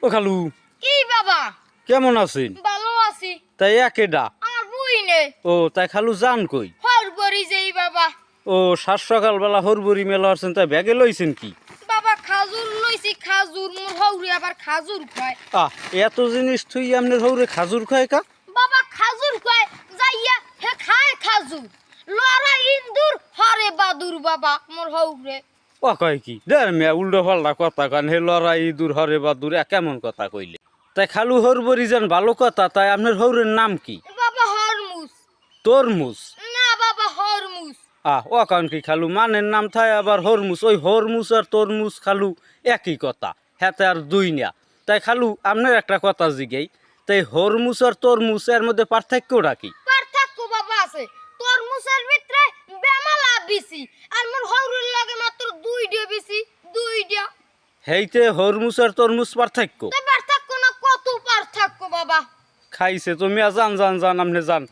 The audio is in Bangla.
ও খালু কি বাবা? কেমন আছেন? ভালো আছি। তাই একেডা? আমার বই নে ও তাই খালু যান কই? হরবরি যেই বাবা। ও সাত সকালবেলা হরবরি মেলা আছেন তাই ব্যাগে লইছেন কি? বাবা খাজুর লইছি, খাজুর মোর হৌরি আবার খাজুর খায়। এত জিনিস থুই আপনার হৌরে খাজুর খায় কা? বাবা খাজুর খায় যাইয়া হে খায় খাজুর। লড়া ইন্দুর হরে বাদুর বাবা মোর হৌরে। ও কয় কি দেড় মেয়া উল্টো পাল্টা কথা কান হে লড়াই দূর হরে বা দূর কেমন কথা কইলে? তাই খালু হরবরি যান ভালো কথা, তাই আপনার হৌরের নাম কি? বাবা হরমুজ। তরমুজ? না বাবা হরমুজ। ও কারণ কি খালু মানের নাম থায় আবার হরমুজ, ওই হরমুজ আর তরমুজ খালু একই কথা, হেতে আর দুই না। তাই খালু আপনার একটা কথা জিগাই, তাই হরমুজ আর তরমুজ এর মধ্যে পার্থক্যটা কি? পার্থক্য বাবা আছে। তরমুজের ভিতরে বেমালা বিসি আর মোর হৌরির লাগে মাত্র দুইটা বিসি, দুইটা। হেইতে হরমুজ আর তরমুজ পার্থক্য? তো পার্থক্য না কত পার্থক্য বাবা। খাইছে তুমি জান জান জান আপনি জান